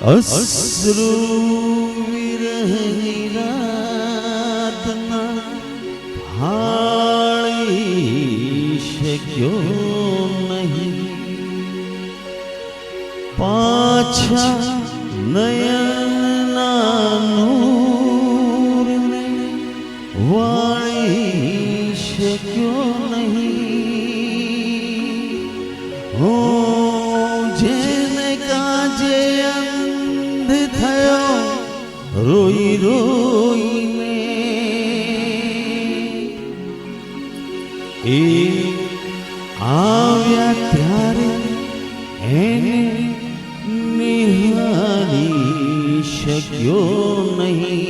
અશ્રુ વિરહની રાતના ભાળી શક્યો નહીં, પાછા નયનના નૂરને વાળી શક્યો નહીં, હો જેને કાજે અંધ થયો રોઈ રોઈને, એ આવ્યા ત્યારે એને નિહાળી શક્યો નહીં.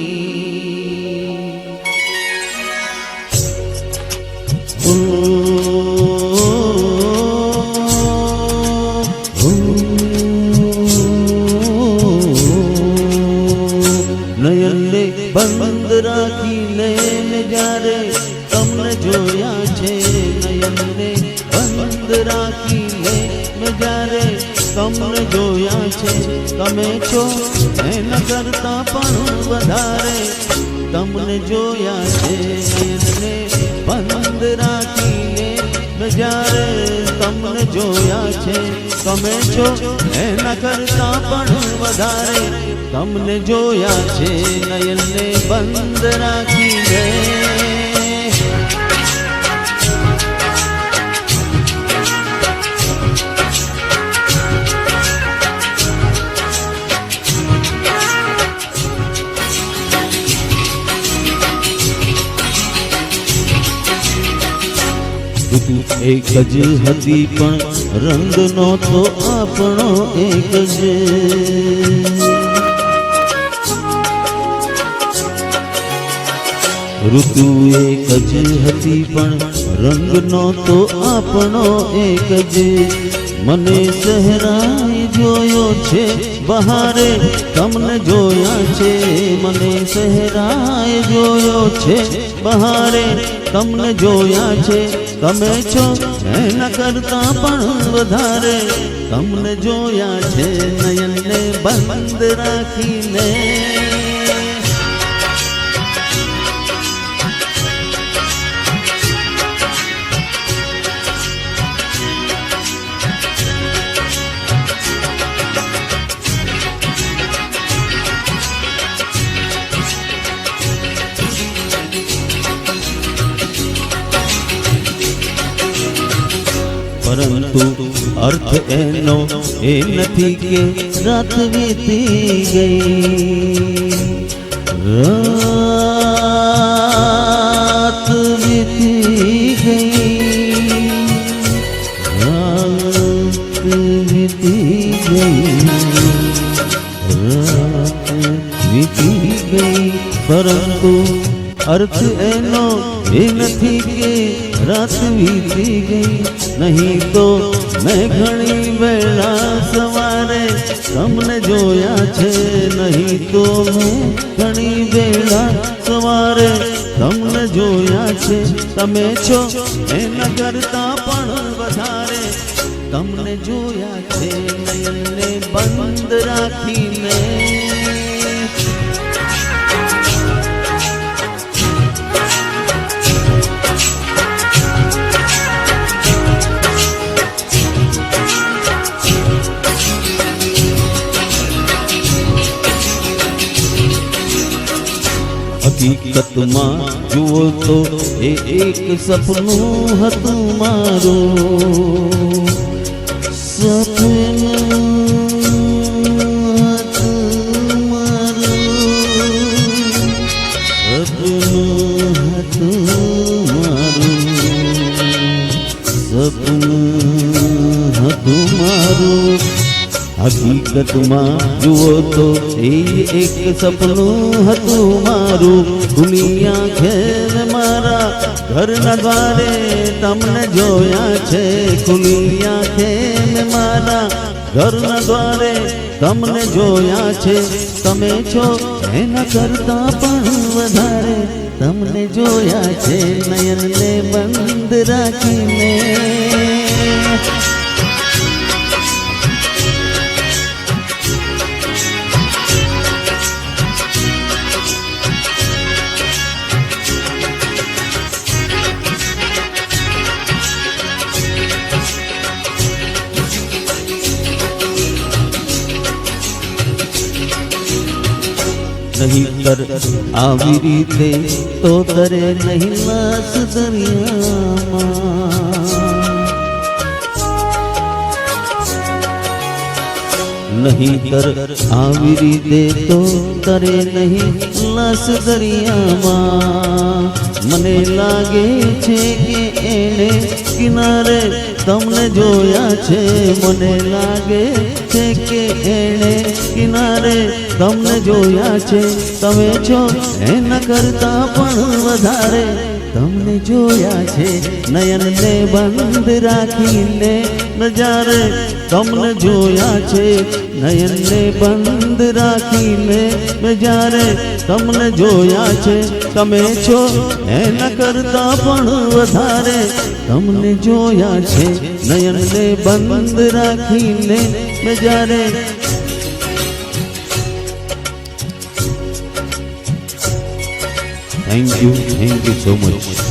નયનને બંધ રાખીને જ્યારે તમને જોયા છે, નયનને બંધ રાખીને જ્યારે તમને જોયા છે, તમે છો એના કરતા પણ વધારે તમને જોયા છે. નયનને બંધ રાખીને જ્યારે તમને જોયા છે, તમે છો એના કરતા પણ વધારે તમને જોયા છે. નયનને બંધ રાખીને ઋતુ એક જ હતી પણ રંગ નહોતો આપણો એક જ. ઋતુ એક જ હતી પણ રંગ નહોતો આપણો એક જ. મને સહેરાઈ જોયો છે બહારે તમને જોયા છે, મને સહેરાઈ જોયો છે બહારે તમને જોયા છે, તમે છો એના કરતા પણ વધારે તમને જોયા છે. નયનને બંધ રાખીને પરંતુ અર્થ એનો એ નથી કે રાત વીતી ગઈ, રાત વીતી ગઈ, રાત વીતી ગઈ, રાત વીતી ગઈ. પરંતુ અર્થ એનો એ નથી કે રાત વીતી ગઈ, નહીં તો મેં ઘણી વેળા સવારે તમને જોયા છે, નહીં તો મેં ઘણી વેળા સવારે તમને જોયા છે, તમે છો એના કરતા પણ વધારે તમને જોયા છે. નયનને બંધ રાખીને હકીકતમાં જુઓ તો એ એક સપનું હતું મારું, સપનું હતું મારું, સપનું હતું મારું, સપનું હતું મારું. હકીકતમાં જુઓ તો એ એક સપનું હતું મારું. ખુલી આંખે મારા ઘરના દ્વારે તમને જોયા છે, ખુલી આંખે મારા ઘરના દ્વારે તમને જોયા છે, તમે છો એના કરતા પણ વધારે તમને જોયા છે. નયનને બંધ રાખીને નહીંતર આવી રીતે તો તરે નહીં લાશ દરિયામાં નહીંતર આવી રીતે તો તરે નહીં લાશ દરિયામાં મને લાગે છે કે એને કિનારે તમને જોયા છે મને લાગે છે કે એને કિનારે તમને જોયા છે તમે છો એના કરતા પણ વધારે તમને જોયા છે નયનને બંધ રાખીને નજારે તમને જોયા છે નયનને બંધ રાખીને જ્યારે તમને જોયા છે તમે છો એના કરતા પણ વધારે તમને જોયા છે નયનને બંધ રાખીને જ્યારે થેન્ક યુ સો મચ